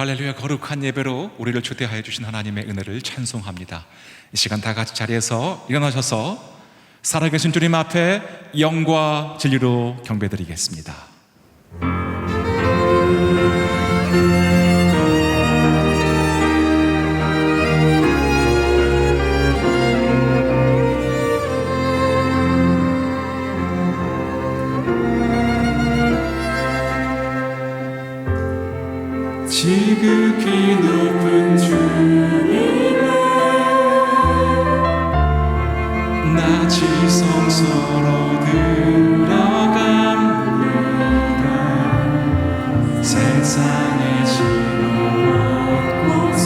할렐루야. 거룩한 예배로 우리를 초대하여 주신 하나님의 은혜를 찬송합니다. 이 시간 다 같이 자리에서 일어나셔서 살아계신 주님 앞에 영과 진리로 경배드리겠습니다. 지극히 높은 주님의 나 지성소로 들어갑니다. 세상의 신호 곳곳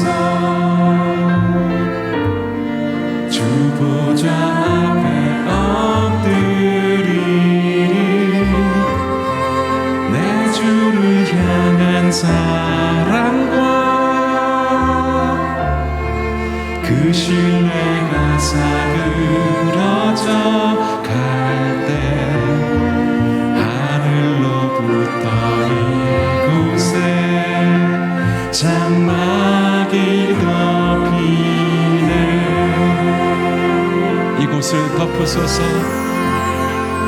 주 보좌 앞에 엎드리리. 내 주를 향한 사랑과 그 신뢰가 사그러져 갈 때 하늘로부터 이곳에 장막이 덮이네. 이곳을 덮으소서,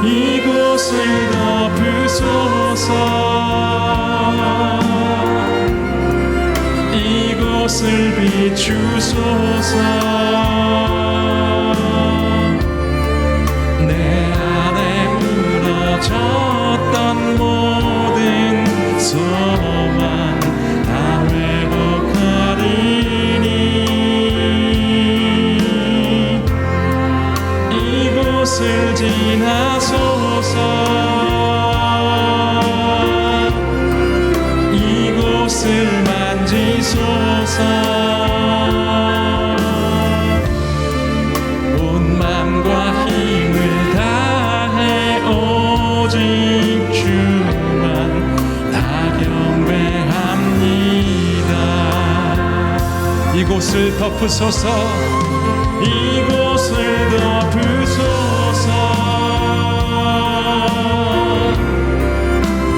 이곳을 덮으소서, 이곳을 비추소서. 내 안에 무너졌던 모든 소망 다 회복하리니. 이곳을 지나소서, 이곳을 만지소서. 온 맘과 힘을 다해 오직 주만 다 경배합니다. 이곳을 덮으소서, 이곳을 덮으소서,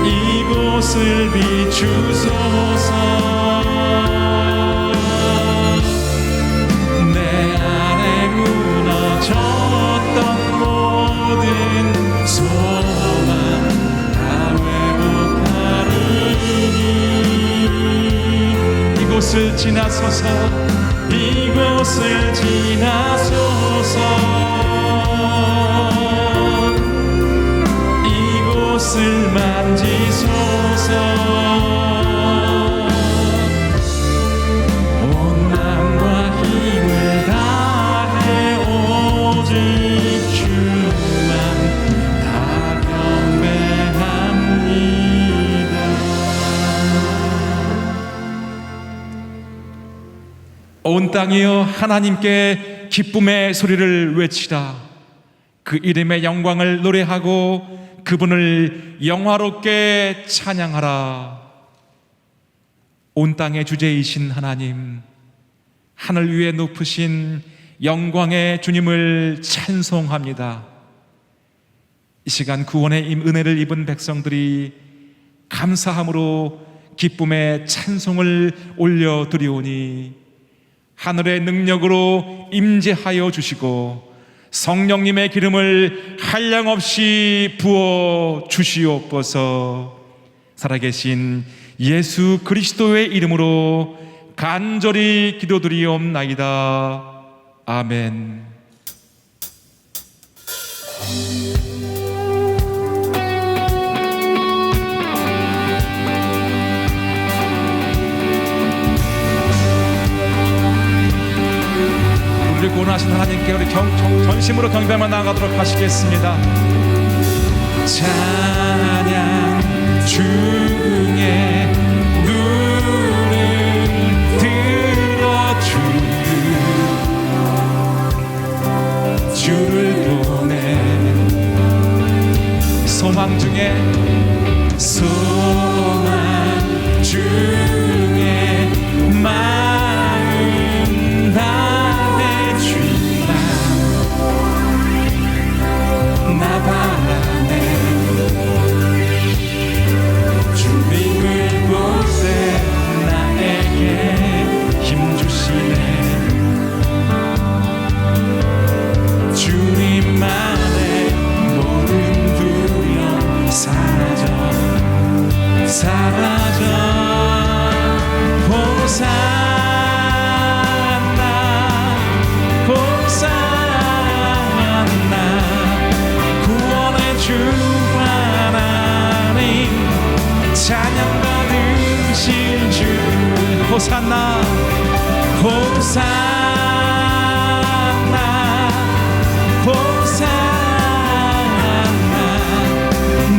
이곳을 비추소서. 내 안에 무너졌던 모든 소망 다 회복하리니. 이곳을 지나소서, 이곳을 지나소서, 이곳을 만지소서. 온 마음과 힘을 다해 오직 주만 다 경배합니다. 온 땅이여 하나님께 기쁨의 소리를 외치라. 그 이름의 영광을 노래하고 그분을 영화롭게 찬양하라. 온 땅의 주제이신 하나님, 하늘 위에 높으신 영광의 주님을 찬송합니다. 이 시간 구원의 은혜를 입은 백성들이 감사함으로 기쁨의 찬송을 올려드리오니 하늘의 능력으로 임재하여 주시고 성령님의 기름을 한량없이 부어 주시옵소서. 살아계신 예수 그리스도의 이름으로 간절히 기도드리옵나이다. 아멘. 우리를 구원하신 하나님께 우리 전심으로 경배만 나아가도록 하시겠습니다. 찬양 중에 눈을 들어주는 주를 보내. 소망 중에 마음 다해준다. 나 바라네 주님을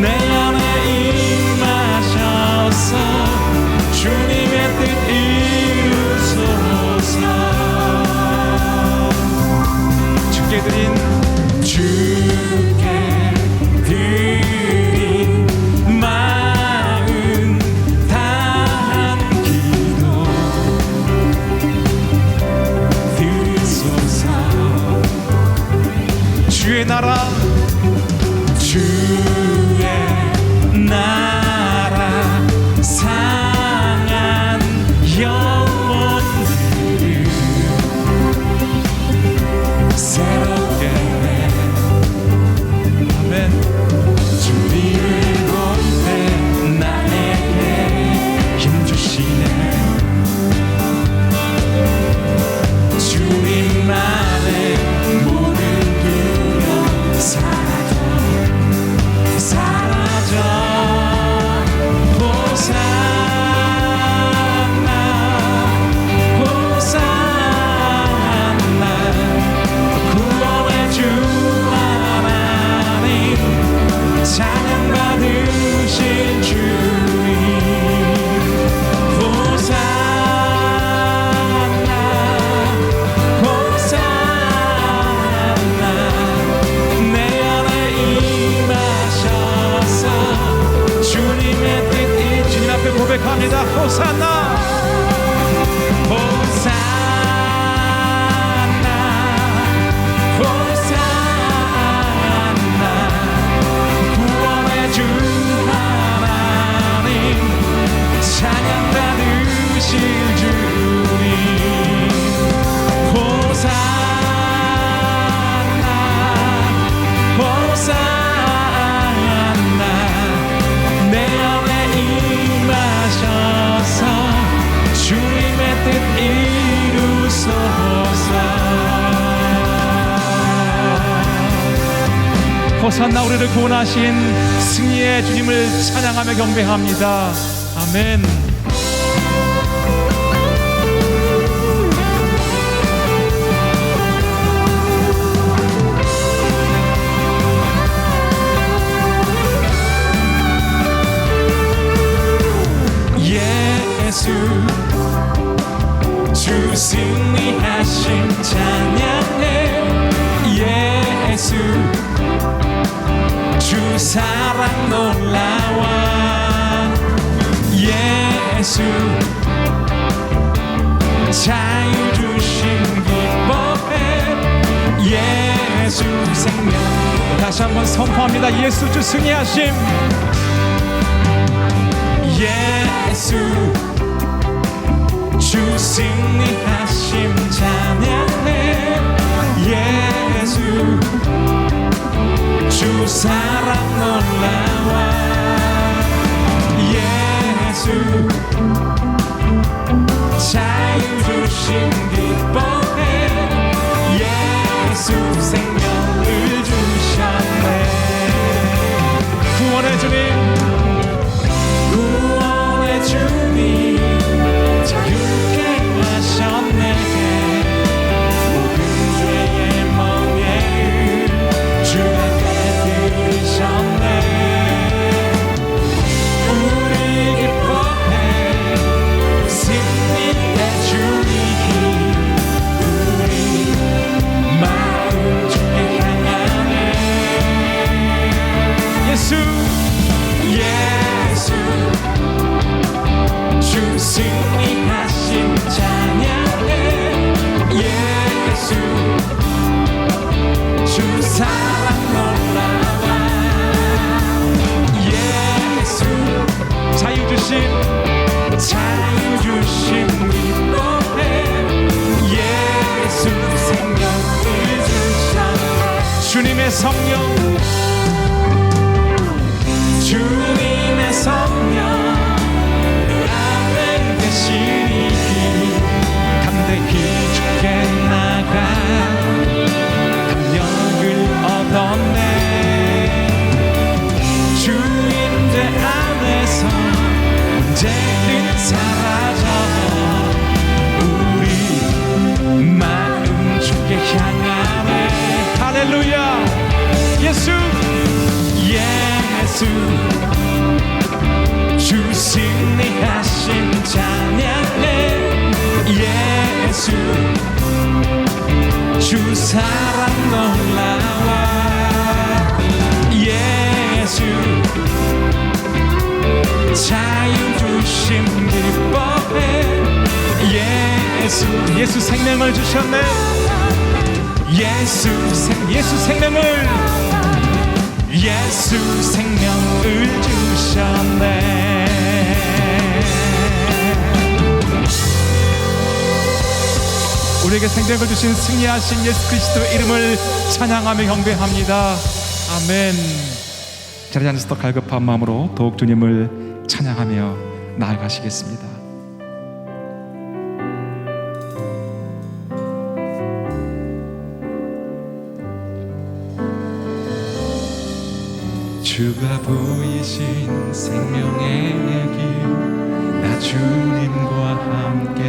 내 안에 임하셔서 주님의 뜻 이루소서. 주께 드린 마음 다한 기도 들으소서. 주의 나라 상한 영혼들을 새롭게 해. 아멘. 주님을 볼 때 나에게 힘주시네. 주님만의 모든 두려움 사라져 찬양받으신 주님 호산나 호산나 내 안에 임하셔서 주님의 뜻 주님 앞에 고백합니다. 호산나 찬양받으실 주님 호산나 호산나 내 안에 임하셔서 주님의 뜻 이루소서. 호산나 우리를 구원하신 승리의 주님을 찬양하며 경배합니다. 아멘. 예수 주 승리하심 찬양해. 예수 주 사랑 놀라워. 예수 자유 주심 기뻐해. 예수 생명. 다시 한번 선포합니다. 예수 주 승리하심. 예수 주 승리하심 찬양해. 예수 주 사랑 놀라워. 예수 자유 주심 기뻐해. 예수 생명을 주셨네. 구원의 주님 구원의 주님 자유케 하셨네. 모든 죄의 멍에를 주가 깨뜨리셨네. 우리 기뻐해 승리의 주님 우리 마음 주께 향하네. 예수 주 승리하심 찬양해. 예수 주 사랑 놀라워. 예수 자유 주심 기뻐해. 예수 생명을 주셨네. 주님의 성령 주님의 성령 담대히 주께 나가 능력을 얻었네. 주인들 안에서 언제든 사라져 우리 주 승리하신 찬양해 예수 주 사랑 놀라워 예수 자유 주심 기뻐해 예수 생명을 주셨네 예수 생명을 주셨네. 우리에게 생명을 주신 승리하신 예수 그리스도의 이름을 찬양하며 경배합니다. 아멘. 자리에 앉아서 더 갈급한 마음으로 더욱 주님을 찬양하며 나아가시겠습니다. 주가 보이신 생명의 길, 나 주님과 함께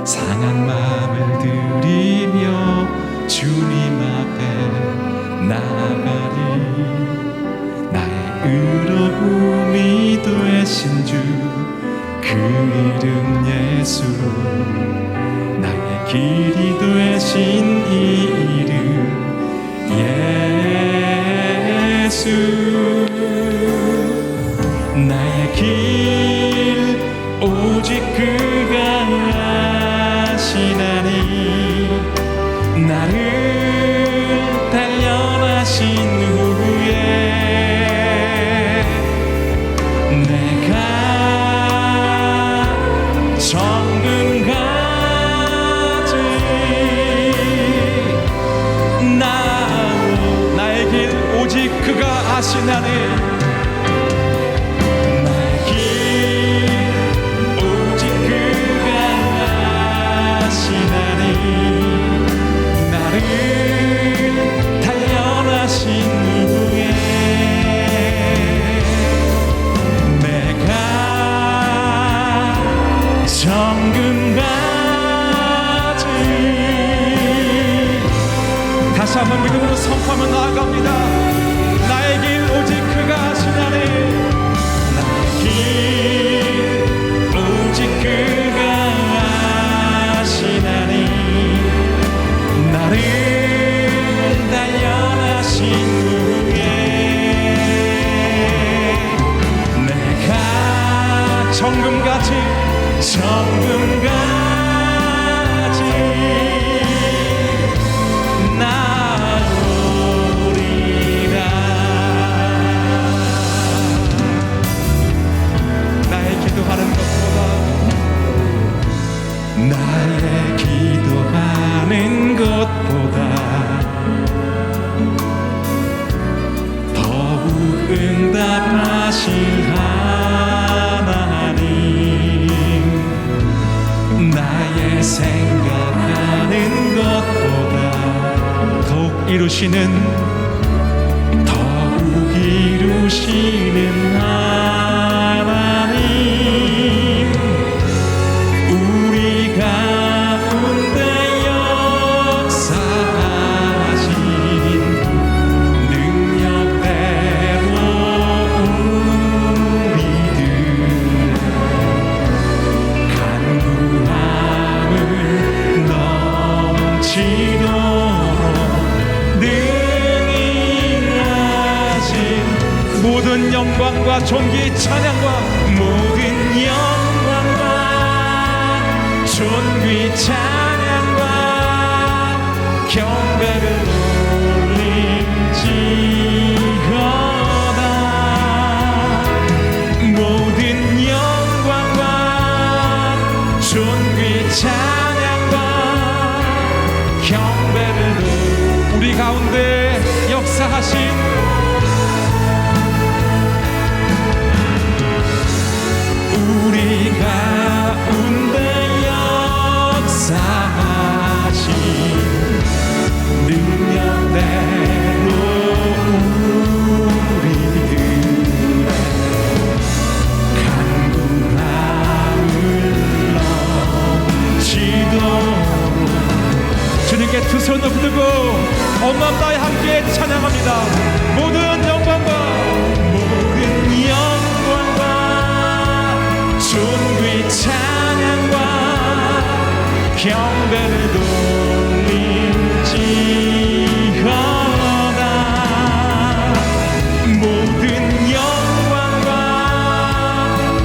상한 마음을 들이며 주님 앞에 나아가리. 나의 의로움이 되신 주, 그 이름 예수, 나의 길이 되신 이 이름 예수. 나의 길 오직 그가 아시나니. 나를 단련하신 후에 내가 정금같이 나의 길 오직 그가 아시나니. 다시 한번 믿음으로 선포하며 나아갑니다. 나의 길 오직 그가 아시나니. 나의 길 오직 그가 아시나니. 나를 단련하신 후에 내가 정금같이 나오리라. 나의 기도하는 것보다 더욱 응답하실 하나님. 나의 생각하는 것보다 더욱 이루시는 하나님. 우리 가운데 역사하신 능력대로 우리들의 간구함을 넘치도록 능히하신 모든 영광과 존귀 찬양과 모든 영광과 존귀 찬양과 경배를 올릴지어다. 모든 영광과 존귀 찬양과 경배를 우리 가운데 역사하신 우리 가운데 역사하신 능력대로 우리들의 간구함을 넘치도록 주님께 두 손을 붙들고 온 마음 다해 함께 찬양합니다. 모든 영광과 존귀 찬양과 경배를 돌릴지어다. 모든 영광과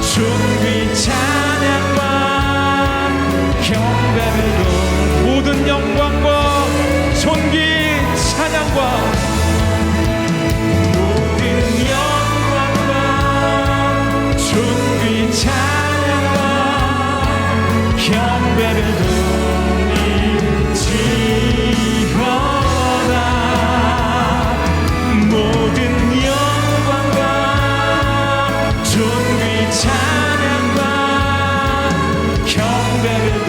존귀 찬양과 경배를 모든 영광과 존귀 찬양과 모든 영광과 존귀 찬양과 경배를 돌릴지어다. 모든 영광과 존귀 찬양과 경배를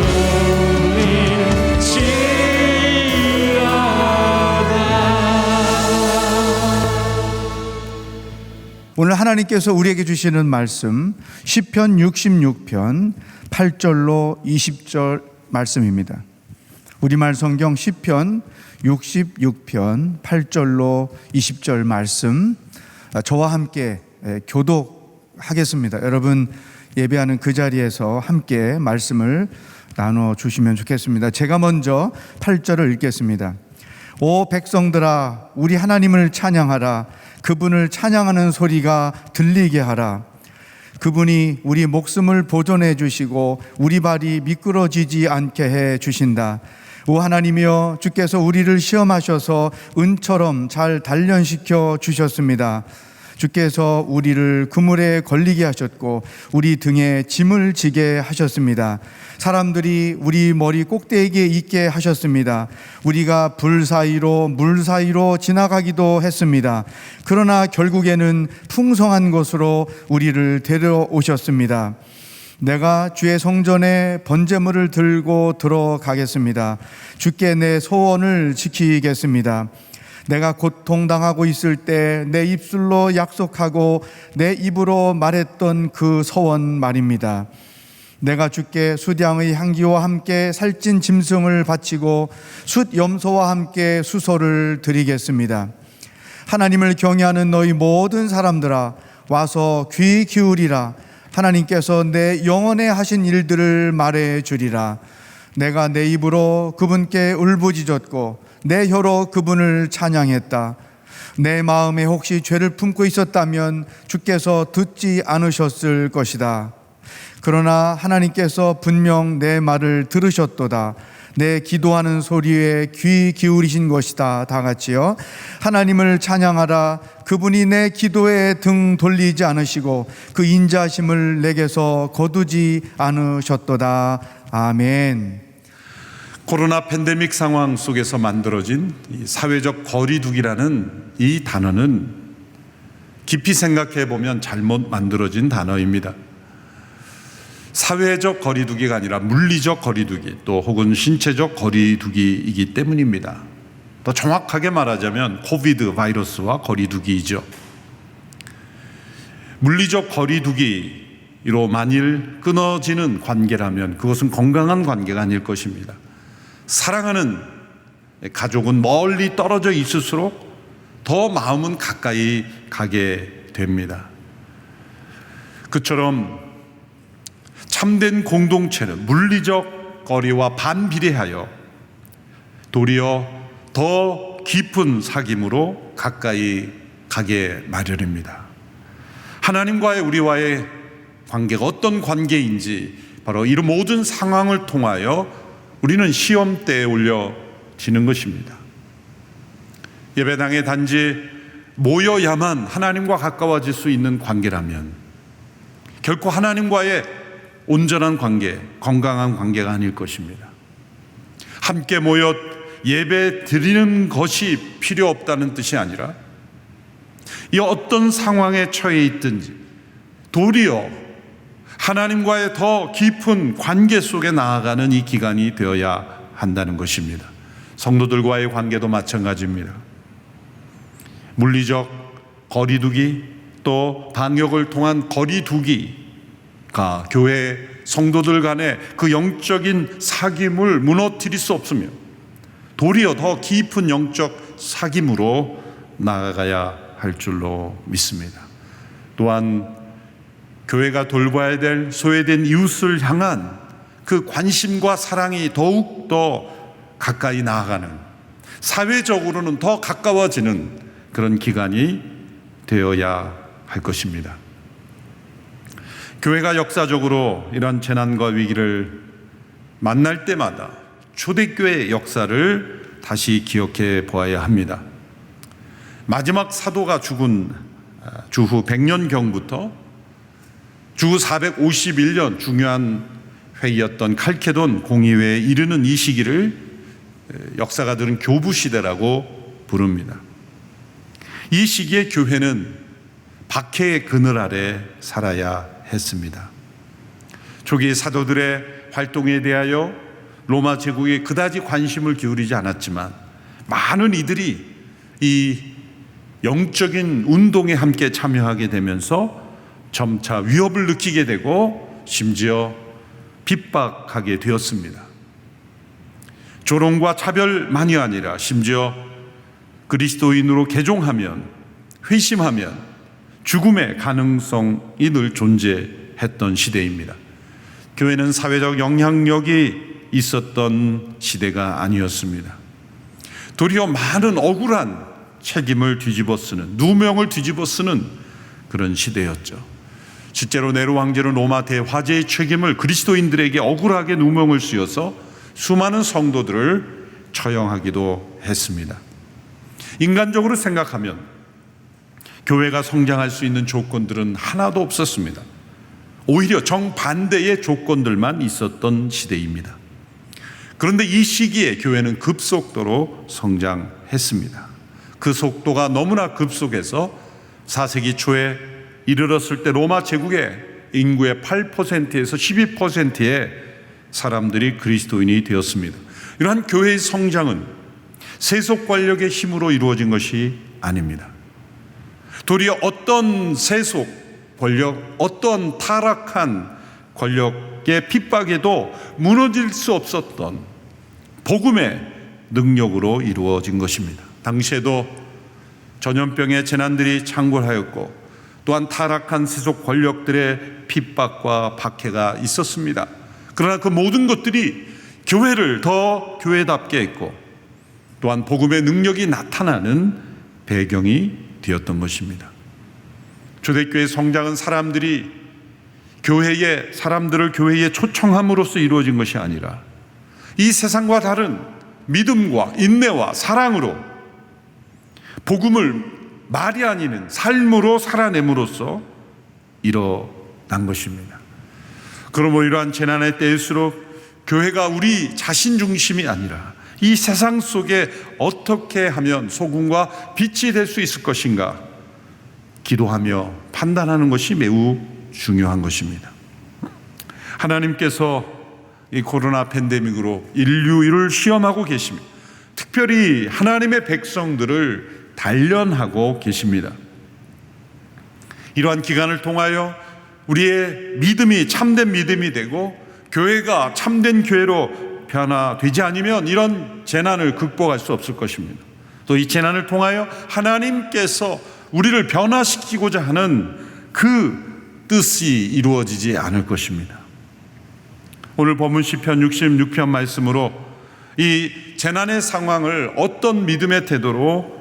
오늘 하나님께서 우리에게 주시는 말씀 시편 66편 8절로 20절 말씀입니다. 우리말 성경 시편 66편 8절로 20절 말씀 저와 함께 교독하겠습니다. 여러분 예배하는 그 자리에서 함께 말씀을 나눠주시면 좋겠습니다. 제가 먼저 8절을 읽겠습니다. 오 백성들아, 우리 하나님을 찬양하라. 그분을 찬양하는 소리가 들리게 하라. 그분이 우리 목숨을 보존해 주시고 우리 발이 미끄러지지 않게 해 주신다. 오 하나님이여, 주께서 우리를 시험하셔서 은처럼 잘 단련시켜 주셨습니다. 주께서 우리를 그물에 걸리게 하셨고 우리 등에 짐을 지게 하셨습니다. 사람들이 우리 머리 꼭대기에 있게 하셨습니다. 우리가 불 사이로 물 사이로 지나가기도 했습니다. 그러나 결국에는 풍성한 곳으로 우리를 데려오셨습니다. 내가 주의 성전에 번제물을 들고 들어가겠습니다. 주께 내 소원을 지키겠습니다. 내가 고통당하고 있을 때 내 입술로 약속하고 내 입으로 말했던 그 소원 말입니다. 내가 주께 숫양의 향기와 함께 살찐 짐승을 바치고 숫 염소와 함께 수소를 드리겠습니다. 하나님을 경외하는 너희 모든 사람들아, 와서 귀 기울이라. 하나님께서 내 영혼에 하신 일들을 말해 주리라. 내가 내 입으로 그분께 울부짖었고 내 혀로 그분을 찬양했다. 내 마음에 혹시 죄를 품고 있었다면 주께서 듣지 않으셨을 것이다. 그러나 하나님께서 분명 내 말을 들으셨도다. 내 기도하는 소리에 귀 기울이신 것이다. 다 같이요. 하나님을 찬양하라. 그분이 내 기도에 등 돌리지 않으시고 그 인자심을 내게서 거두지 않으셨도다. 아멘. 코로나 팬데믹 상황 속에서 만들어진 이 사회적 거리두기라는 이 단어는 깊이 생각해 보면 잘못 만들어진 단어입니다. 사회적 거리두기가 아니라 물리적 거리두기, 또 혹은 신체적 거리두기이기 때문입니다. 더 정확하게 말하자면 코비드 바이러스와 거리두기이죠. 물리적 거리두기로 만일 끊어지는 관계라면 그것은 건강한 관계가 아닐 것입니다. 사랑하는 가족은 멀리 떨어져 있을수록 더 마음은 가까이 가게 됩니다. 그처럼 참된 공동체는 물리적 거리와 반비례하여 도리어 더 깊은 사귐으로 가까이 가게 마련입니다. 하나님과의 우리와의 관계가 어떤 관계인지 바로 이런 모든 상황을 통하여 우리는 시험대에 올려지는 것입니다. 예배당에 단지 모여야만 하나님과 가까워질 수 있는 관계라면 결코 하나님과의 온전한 관계, 건강한 관계가 아닐 것입니다. 함께 모여 예배 드리는 것이 필요 없다는 뜻이 아니라 이 어떤 상황에 처해 있든지 도리어 하나님과의 더 깊은 관계 속에 나아가는 이 기간이 되어야 한다는 것입니다. 성도들과의 관계도 마찬가지입니다. 물리적 거리두기 또 방역을 통한 거리두기가 교회 성도들 간의 그 영적인 사귐을 무너뜨릴 수 없으며 도리어 더 깊은 영적 사귐으로 나아가야 할 줄로 믿습니다. 또한 교회가 돌봐야 될 소외된 이웃을 향한 그 관심과 사랑이 더욱 더 가까이 나아가는, 사회적으로는 더 가까워지는 그런 기간이 되어야 할 것입니다. 교회가 역사적으로 이런 재난과 위기를 만날 때마다 초대교회의 역사를 다시 기억해 보아야 합니다. 마지막 사도가 죽은 주후 100년경부터 주후 451년 중요한 회의였던 칼케돈 공의회에 이르는 이 시기를 역사가들은 교부시대라고 부릅니다. 이 시기에 교회는 박해의 그늘 아래 살아야 했습니다. 초기 사도들의 활동에 대하여 로마 제국이 그다지 관심을 기울이지 않았지만 많은 이들이 이 영적인 운동에 함께 참여하게 되면서 점차 위협을 느끼게 되고 심지어 핍박하게 되었습니다. 조롱과 차별만이 아니라 심지어 그리스도인으로 개종하면, 회심하면 죽음의 가능성이 늘 존재했던 시대입니다. 교회는 사회적 영향력이 있었던 시대가 아니었습니다. 도리어 많은 억울한 책임을 뒤집어 쓰는, 누명을 뒤집어 쓰는 그런 시대였죠. 실제로 네로 황제는 로마 대화제의 책임을 그리스도인들에게 억울하게 누명을 씌워서 수많은 성도들을 처형하기도 했습니다. 인간적으로 생각하면 교회가 성장할 수 있는 조건들은 하나도 없었습니다. 오히려 정반대의 조건들만 있었던 시대입니다. 그런데 이 시기에 교회는 급속도로 성장했습니다. 그 속도가 너무나 급속해서 4세기 초에 이르렀을 때 로마 제국의 인구의 8%에서 12%의 사람들이 그리스도인이 되었습니다. 이러한 교회의 성장은 세속 권력의 힘으로 이루어진 것이 아닙니다. 도리어 어떤 세속 권력, 어떤 타락한 권력의 핍박에도 무너질 수 없었던 복음의 능력으로 이루어진 것입니다. 당시에도 전염병의 재난들이 창궐하였고 또한 타락한 세속 권력들의 핍박과 박해가 있었습니다. 그러나 그 모든 것들이 교회를 더 교회답게 했고 또한 복음의 능력이 나타나는 배경이 되었던 것입니다. 초대교회 성장은 사람들을 교회에 초청함으로써 이루어진 것이 아니라 이 세상과 다른 믿음과 인내와 사랑으로 복음을 말이 아니는 삶으로 살아냄으로써 일어난 것입니다. 그러므로 이러한 재난의 때일수록 교회가 우리 자신 중심이 아니라 이 세상 속에 어떻게 하면 소금과 빛이 될 수 있을 것인가 기도하며 판단하는 것이 매우 중요한 것입니다. 하나님께서 이 코로나 팬데믹으로 인류를 시험하고 계십니다. 특별히 하나님의 백성들을 단련하고 계십니다. 이러한 기간을 통하여 우리의 믿음이 참된 믿음이 되고 교회가 참된 교회로 변화되지 않으면 이런 재난을 극복할 수 없을 것입니다. 또 이 재난을 통하여 하나님께서 우리를 변화시키고자 하는 그 뜻이 이루어지지 않을 것입니다. 오늘 본문 시편 66편 말씀으로 이 재난의 상황을 어떤 믿음의 태도로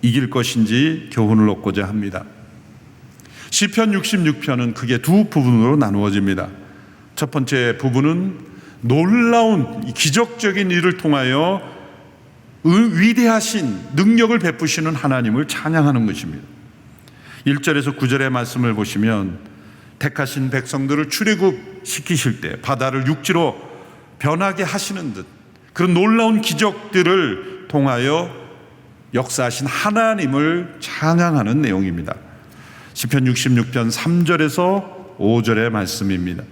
이길 것인지 교훈을 얻고자 합니다. 시편 66편은 크게 두 부분으로 나누어집니다. 첫 번째 부분은 놀라운 기적적인 일을 통하여 위대하신 능력을 베푸시는 하나님을 찬양하는 것입니다. 1절에서 9절의 말씀을 보시면 택하신 백성들을 출애굽시키실 때 바다를 육지로 변하게 하시는 듯 그런 놀라운 기적들을 통하여 역사하신 하나님을 찬양하는 내용입니다. 시편 66편 3절에서 5절의 말씀입니다.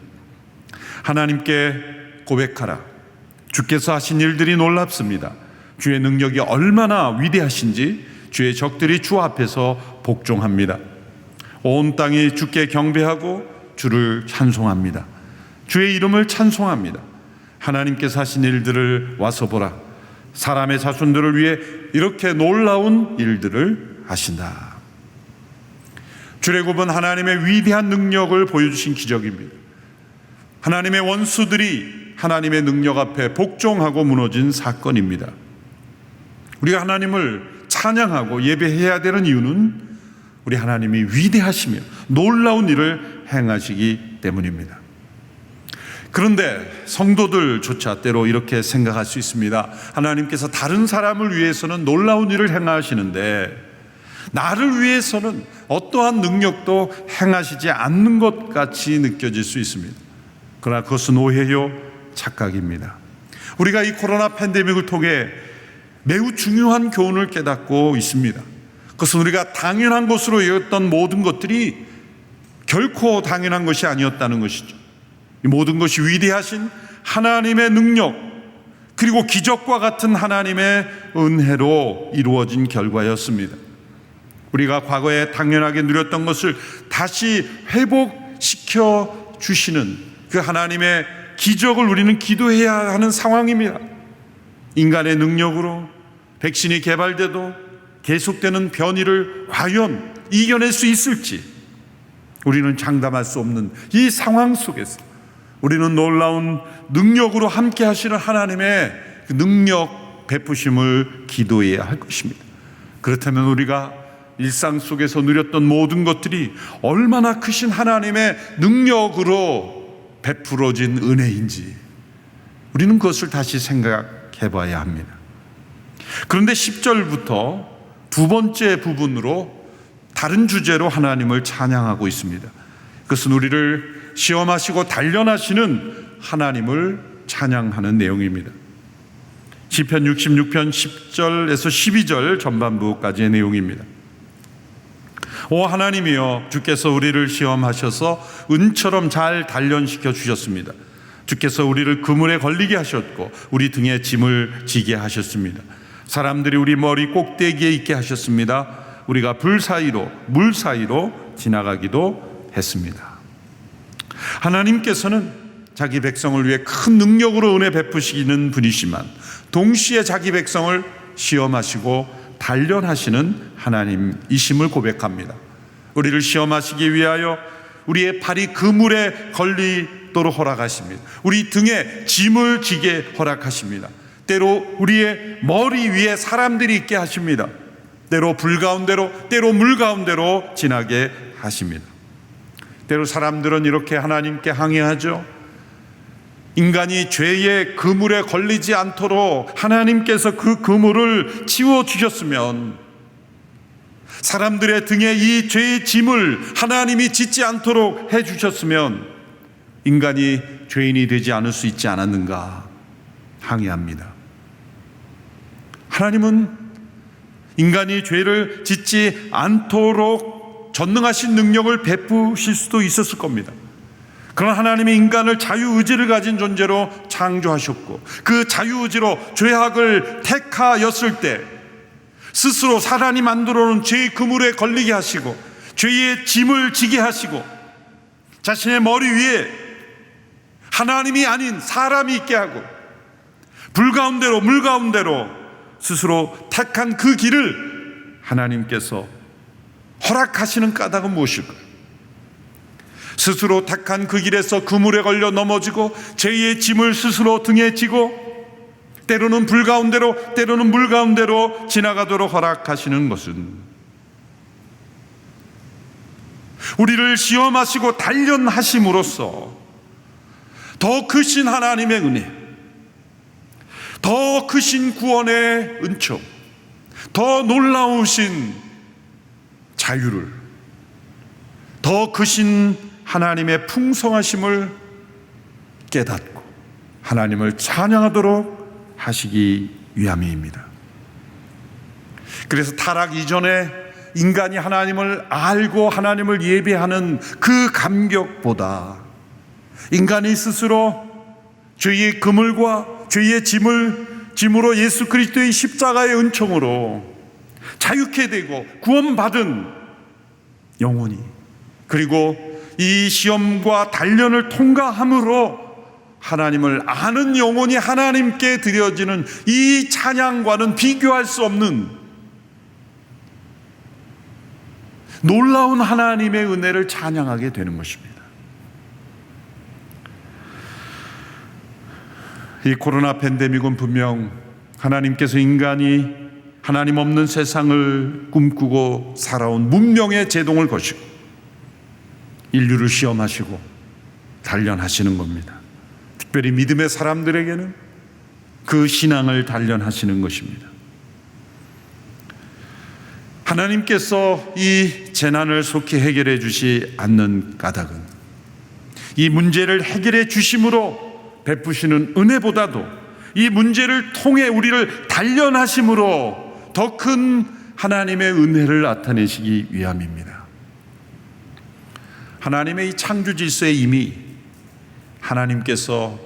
하나님께 고백하라. 주께서 하신 일들이 놀랍습니다. 주의 능력이 얼마나 위대하신지 주의 적들이 주 앞에서 복종합니다. 온 땅이 주께 경배하고 주를 찬송합니다. 주의 이름을 찬송합니다. 하나님께서 하신 일들을 와서 보라. 사람의 자손들을 위해 이렇게 놀라운 일들을 하신다. 출애굽은 하나님의 위대한 능력을 보여주신 기적입니다. 하나님의 원수들이 하나님의 능력 앞에 복종하고 무너진 사건입니다. 우리가 하나님을 찬양하고 예배해야 되는 이유는 우리 하나님이 위대하시며 놀라운 일을 행하시기 때문입니다. 그런데 성도들조차 때로 이렇게 생각할 수 있습니다. 하나님께서 다른 사람을 위해서는 놀라운 일을 행하시는데 나를 위해서는 어떠한 능력도 행하시지 않는 것 같이 느껴질 수 있습니다. 그러나 그것은 오해요, 착각입니다. 우리가 이 코로나 팬데믹을 통해 매우 중요한 교훈을 깨닫고 있습니다. 그것은 우리가 당연한 것으로 여겼던 모든 것들이 결코 당연한 것이 아니었다는 것이죠. 이 모든 것이 위대하신 하나님의 능력, 그리고 기적과 같은 하나님의 은혜로 이루어진 결과였습니다. 우리가 과거에 당연하게 누렸던 것을 다시 회복시켜 주시는 그 하나님의 기적을 우리는 기도해야 하는 상황입니다. 인간의 능력으로 백신이 개발돼도 계속되는 변이를 과연 이겨낼 수 있을지 우리는 장담할 수 없는 이 상황 속에서 우리는 놀라운 능력으로 함께 하시는 하나님의 그 능력 베푸심을 기도해야 할 것입니다. 그렇다면 우리가 일상 속에서 누렸던 모든 것들이 얼마나 크신 하나님의 능력으로 베풀어진 은혜인지 우리는 그것을 다시 생각해 봐야 합니다. 그런데 10절부터 두 번째 부분으로 다른 주제로 하나님을 찬양하고 있습니다. 그것은 우리를 시험하시고 단련하시는 하나님을 찬양하는 내용입니다. 시편 66편 10절에서 12절 전반부까지의 내용입니다. 오 하나님이여, 주께서 우리를 시험하셔서 은처럼 잘 단련시켜 주셨습니다. 주께서 우리를 그물에 걸리게 하셨고 우리 등에 짐을 지게 하셨습니다. 사람들이 우리 머리 꼭대기에 있게 하셨습니다. 우리가 불 사이로 물 사이로 지나가기도 했습니다. 하나님께서는 자기 백성을 위해 큰 능력으로 은혜 베푸시는 분이시만 동시에 자기 백성을 시험하시고 단련하시는 하나님이심을 고백합니다. 우리를 시험하시기 위하여 우리의 발이 그물에 걸리도록 허락하십니다. 우리 등에 짐을 지게 허락하십니다. 때로 우리의 머리 위에 사람들이 있게 하십니다. 때로 불 가운데로, 때로 물 가운데로 지나게 하십니다. 때로 사람들은 이렇게 하나님께 항의하죠. 인간이 죄의 그물에 걸리지 않도록 하나님께서 그 그물을 치워주셨으면, 사람들의 등에 이 죄의 짐을 하나님이 짓지 않도록 해주셨으면 인간이 죄인이 되지 않을 수 있지 않았는가 항의합니다. 하나님은 인간이 죄를 짓지 않도록 전능하신 능력을 베푸실 수도 있었을 겁니다. 그러나 하나님이 인간을 자유의지를 가진 존재로 창조하셨고 그 자유의지로 죄악을 택하였을 때 스스로 사람이 만들어 놓은 죄의 그물에 걸리게 하시고 죄의 짐을 지게 하시고 자신의 머리 위에 하나님이 아닌 사람이 있게 하고 불 가운데로 물 가운데로 스스로 택한 그 길을 하나님께서 허락하시는 까닭은 무엇일까요? 스스로 택한 그 길에서 그물에 걸려 넘어지고 죄의 짐을 스스로 등에 지고 때로는 불 가운데로 때로는 물 가운데로 지나가도록 허락하시는 것은 우리를 시험하시고 단련하심으로써 더 크신 하나님의 은혜, 더 크신 구원의 은총, 더 놀라우신 자유를, 더 크신 하나님의 풍성하심을 깨닫고 하나님을 찬양하도록 하시기 위함입니다. 그래서 타락 이전에 인간이 하나님을 알고 하나님을 예배하는 그 감격보다 인간이 스스로 죄의 그물과 죄의 짐으로 예수 그리스도의 십자가의 은총으로 자유케 되고 구원받은 영혼이, 그리고 이 시험과 단련을 통과함으로 하나님을 아는 영혼이 하나님께 드려지는 이 찬양과는 비교할 수 없는 놀라운 하나님의 은혜를 찬양하게 되는 것입니다. 이 코로나 팬데믹은 분명 하나님께서 인간이 하나님 없는 세상을 꿈꾸고 살아온 문명의 제동을 거시고 인류를 시험하시고 단련하시는 겁니다. 특별히 믿음의 사람들에게는 그 신앙을 단련하시는 것입니다. 하나님께서 이 재난을 속히 해결해 주시 않는 까닭은 이 문제를 해결해 주심으로 베푸시는 은혜보다도 이 문제를 통해 우리를 단련하심으로 더 큰 하나님의 은혜를 나타내시기 위함입니다. 하나님의 이 창조 질서에 이미 하나님께서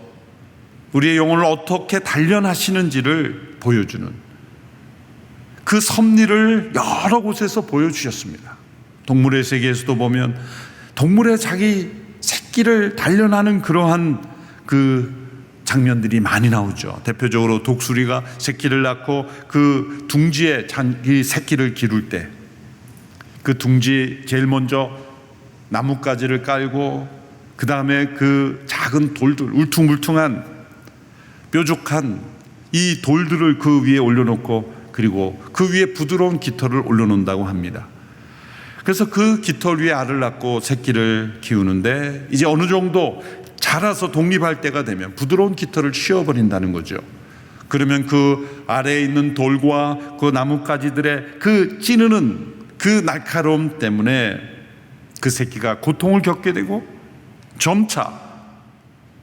우리의 영혼을 어떻게 단련하시는지를 보여주는 그 섭리를 여러 곳에서 보여주셨습니다. 동물의 세계에서도 보면 동물의 자기 새끼를 단련하는 그러한 그 장면들이 많이 나오죠. 대표적으로 독수리가 새끼를 낳고 그 둥지에 자기 새끼를 기를 때 그 둥지 제일 먼저 나뭇가지를 깔고 그 다음에 그 작은 돌들, 울퉁불퉁한 뾰족한 이 돌들을 그 위에 올려놓고 그리고 그 위에 부드러운 깃털을 올려놓는다고 합니다. 그래서 그 깃털 위에 알을 낳고 새끼를 키우는데 이제 어느 정도 자라서 독립할 때가 되면 부드러운 깃털을 씌워버린다는 거죠. 그러면 그 아래에 있는 돌과 그 나뭇가지들의 그 찌르는 그 날카로움 때문에 그 새끼가 고통을 겪게 되고 점차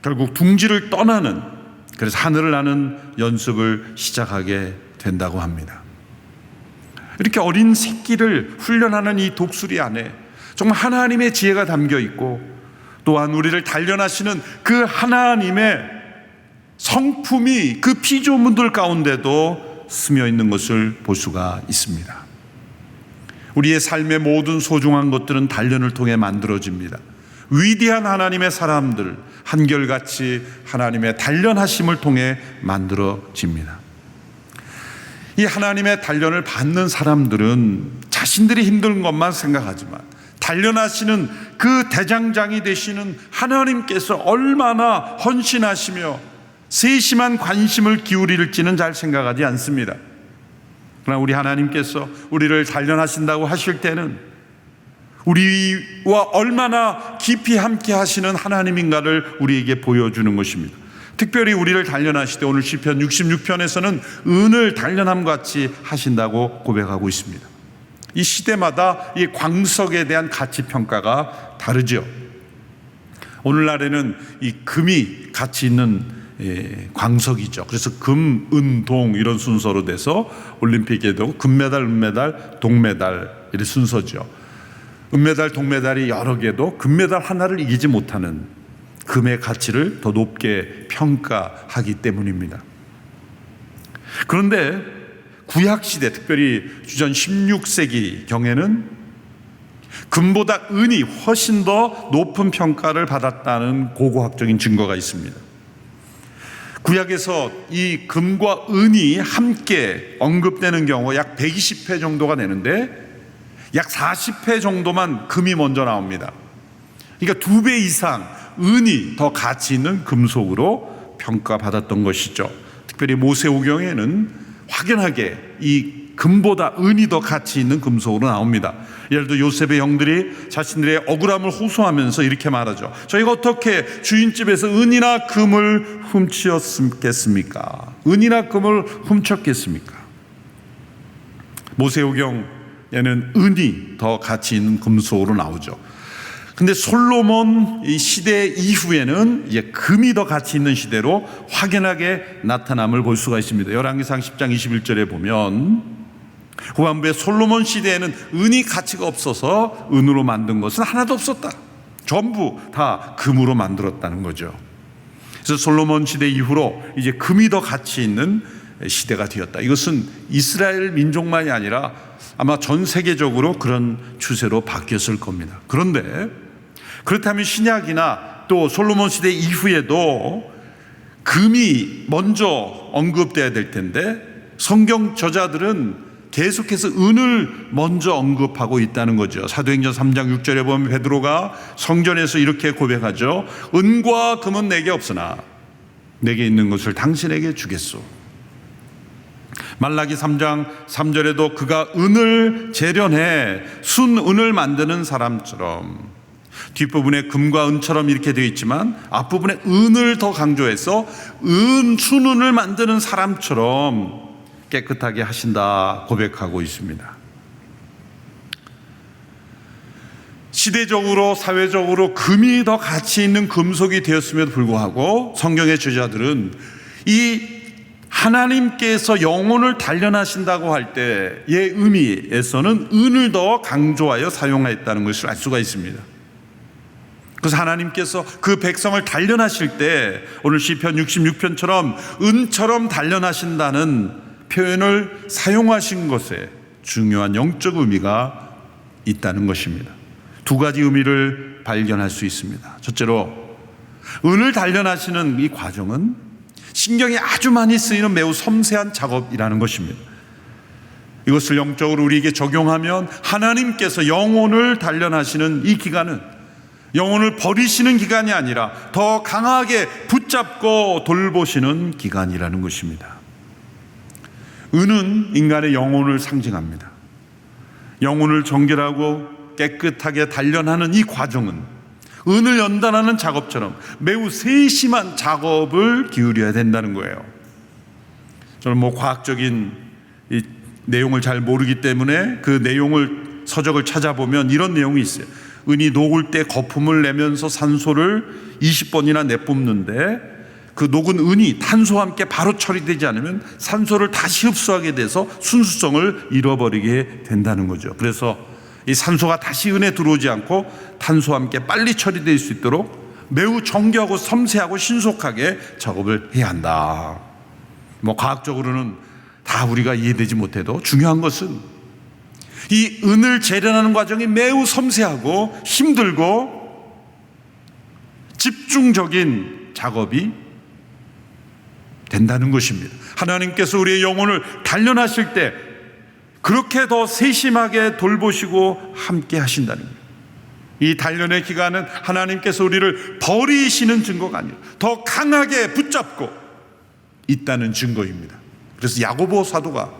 결국 둥지를 떠나는, 그래서 하늘을 나는 연습을 시작하게 된다고 합니다. 이렇게 어린 새끼를 훈련하는 이 독수리 안에 정말 하나님의 지혜가 담겨 있고 또한 우리를 단련하시는 그 하나님의 성품이 그 피조물들 가운데도 스며 있는 것을 볼 수가 있습니다. 우리의 삶의 모든 소중한 것들은 단련을 통해 만들어집니다. 위대한 하나님의 사람들 한결같이 하나님의 단련하심을 통해 만들어집니다. 이 하나님의 단련을 받는 사람들은 자신들이 힘든 것만 생각하지만 단련하시는 그 대장장이 되시는 하나님께서 얼마나 헌신하시며 세심한 관심을 기울일지는 잘 생각하지 않습니다. 그러나 우리 하나님께서 우리를 단련하신다고 하실 때는 우리와 얼마나 깊이 함께 하시는 하나님인가를 우리에게 보여주는 것입니다. 특별히 우리를 단련하실 때 오늘 시편 66편에서는 은을 단련함과 같이 하신다고 고백하고 있습니다. 이 시대마다 이 광석에 대한 가치 평가가 다르죠. 오늘날에는 이 금이 가치 있는 광석이죠. 그래서 금, 은, 동 이런 순서로 돼서 올림픽에도 금메달, 은메달, 동메달 이런 순서죠. 은메달, 동메달이 여러 개도 금메달 하나를 이기지 못하는 금의 가치를 더 높게 평가하기 때문입니다. 그런데 구약시대, 특별히 주전 16세기 경에는 금보다 은이 훨씬 더 높은 평가를 받았다는 고고학적인 증거가 있습니다. 구약에서 이 금과 은이 함께 언급되는 경우가 약 120회 정도가 되는데 약 40회 정도만 금이 먼저 나옵니다. 그러니까 2배 이상 은이 더 가치 있는 금속으로 평가받았던 것이죠. 특별히 모세오경에는 확연하게 이 금보다 은이 더 가치 있는 금속으로 나옵니다. 예를 들어 요셉의 형들이 자신들의 억울함을 호소하면서 이렇게 말하죠. 저희가 어떻게 주인집에서 은이나 금을 훔쳤겠습니까? 은이나 금을 훔쳤겠습니까? 모세오경에는 은이 더 가치 있는 금속으로 나오죠. 근데 솔로몬 이 시대 이후에는 이제 금이 더 가치 있는 시대로 확연하게 나타남을 볼 수가 있습니다. 열왕기상 10장 21절에 보면 후반부에 솔로몬 시대에는 은이 가치가 없어서 은으로 만든 것은 하나도 없었다. 전부 다 금으로 만들었다는 거죠. 그래서 솔로몬 시대 이후로 이제 금이 더 가치 있는 시대가 되었다. 이것은 이스라엘 민족만이 아니라 아마 전 세계적으로 그런 추세로 바뀌었을 겁니다. 그런데 그렇다면 신약이나 또 솔로몬 시대 이후에도 금이 먼저 언급돼야 될 텐데 성경 저자들은 계속해서 은을 먼저 언급하고 있다는 거죠. 사도행전 3장 6절에 보면 베드로가 성전에서 이렇게 고백하죠. 은과 금은 내게 없으나 내게 있는 것을 당신에게 주겠소. 말라기 3장 3절에도 그가 은을 재련해 순은을 만드는 사람처럼, 뒷부분에 금과 은처럼 이렇게 되어 있지만 앞부분에 은을 더 강조해서 순은을 만드는 사람처럼 깨끗하게 하신다 고백하고 있습니다. 시대적으로 사회적으로 금이 더 가치 있는 금속이 되었음에도 불구하고 성경의 저자들은 이 하나님께서 영혼을 단련하신다고 할 때의 의미에서는 은을 더 강조하여 사용했다는 것을 알 수가 있습니다. 그래서 하나님께서 그 백성을 단련하실 때 오늘 시편 66편처럼 은처럼 단련하신다는 표현을 사용하신 것에 중요한 영적 의미가 있다는 것입니다. 두 가지 의미를 발견할 수 있습니다. 첫째로, 은을 단련하시는 이 과정은 신경이 아주 많이 쓰이는 매우 섬세한 작업이라는 것입니다. 이것을 영적으로 우리에게 적용하면 하나님께서 영혼을 단련하시는 이 기간은 영혼을 버리시는 기간이 아니라 더 강하게 붙잡고 돌보시는 기간이라는 것입니다. 은은 인간의 영혼을 상징합니다. 영혼을 정결하고 깨끗하게 단련하는 이 과정은 은을 연단하는 작업처럼 매우 세심한 작업을 기울여야 된다는 거예요. 저는 과학적인 이 내용을 잘 모르기 때문에 그 내용을 서적을 찾아보면 이런 내용이 있어요. 은이 녹을 때 거품을 내면서 산소를 20번이나 내뿜는데 그 녹은 은이 탄소와 함께 바로 처리되지 않으면 산소를 다시 흡수하게 돼서 순수성을 잃어버리게 된다는 거죠. 그래서 이 산소가 다시 은에 들어오지 않고 탄소와 함께 빨리 처리될 수 있도록 매우 정교하고 섬세하고 신속하게 작업을 해야 한다. 과학적으로는 다 우리가 이해되지 못해도 중요한 것은 이 은을 재련하는 과정이 매우 섬세하고 힘들고 집중적인 작업이 된다는 것입니다. 하나님께서 우리의 영혼을 단련하실 때 그렇게 더 세심하게 돌보시고 함께 하신다는 거예요. 이 단련의 기간은 하나님께서 우리를 버리시는 증거가 아니라 더 강하게 붙잡고 있다는 증거입니다. 그래서 야고보 사도가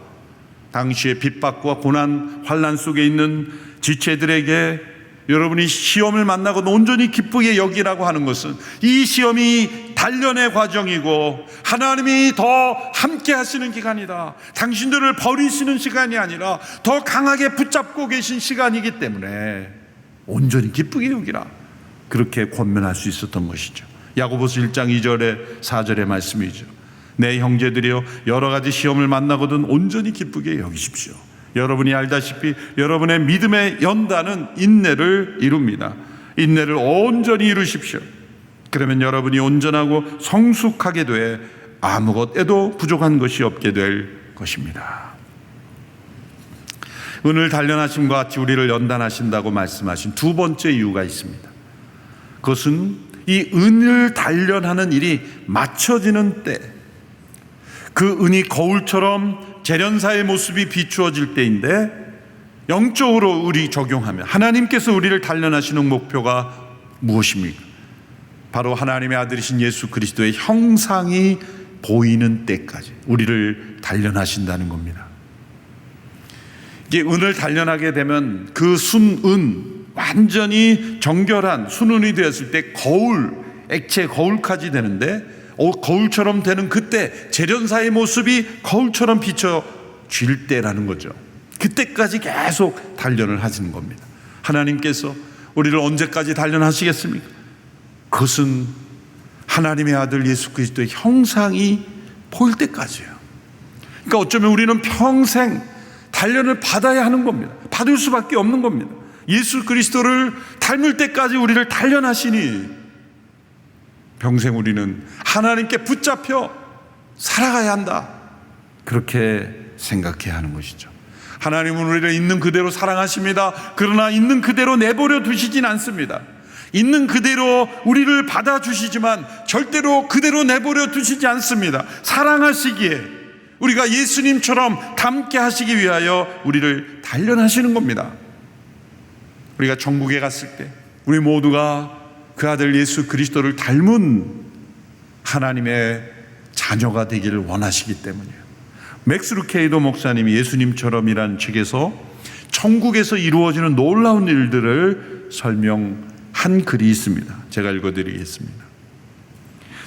당시에 핍박과 고난, 환난 속에 있는 지체들에게 여러분이 시험을 만나고 온전히 기쁘게 여기라고 하는 것은 이 시험이 단련의 과정이고 하나님이 더 함께 하시는 기간이다. 당신들을 버리시는 시간이 아니라 더 강하게 붙잡고 계신 시간이기 때문에 온전히 기쁘게 여기라. 그렇게 권면할 수 있었던 것이죠. 야고보서 1장 2절에 4절의 말씀이죠. 내 형제들이여 여러 가지 시험을 만나거든 온전히 기쁘게 여기십시오. 여러분이 알다시피 여러분의 믿음의 연단은 인내를 이룹니다. 인내를 온전히 이루십시오. 그러면 여러분이 온전하고 성숙하게 돼 아무것에도 부족한 것이 없게 될 것입니다. 은을 단련하심과 같이 우리를 연단하신다고 말씀하신 두 번째 이유가 있습니다. 그것은 이 은을 단련하는 일이 맞춰지는 때, 그 은이 거울처럼 재련사의 모습이 비추어질 때인데, 영적으로 우리 적용하면 하나님께서 우리를 단련하시는 목표가 무엇입니까? 바로 하나님의 아들이신 예수 그리스도의 형상이 보이는 때까지 우리를 단련하신다는 겁니다. 이게 은을 단련하게 되면 그 순은 완전히 정결한 순은이 되었을 때 거울, 액체 거울까지 되는데, 거울처럼 되는 그때 재련사의 모습이 거울처럼 비춰질 때라는 거죠. 그때까지 계속 단련을 하시는 겁니다. 하나님께서 우리를 언제까지 단련하시겠습니까? 그것은 하나님의 아들 예수 그리스도의 형상이 보일 때까지예요. 그러니까 어쩌면 우리는 평생 단련을 받아야 하는 겁니다. 받을 수밖에 없는 겁니다. 예수 그리스도를 닮을 때까지 우리를 단련하시니 평생 우리는 하나님께 붙잡혀 살아가야 한다. 그렇게 생각해야 하는 것이죠. 하나님은 우리를 있는 그대로 사랑하십니다. 그러나 있는 그대로 내버려 두시진 않습니다. 있는 그대로 우리를 받아주시지만 절대로 그대로 내버려 두시지 않습니다. 사랑하시기에 우리가 예수님처럼 닮게 하시기 위하여 우리를 단련하시는 겁니다. 우리가 천국에 갔을 때 우리 모두가 그 아들 예수 그리스도를 닮은 하나님의 자녀가 되기를 원하시기 때문이에요. 맥스 루케이도 목사님이 예수님처럼이란 책에서 천국에서 이루어지는 놀라운 일들을 설명한 글이 있습니다. 제가 읽어드리겠습니다.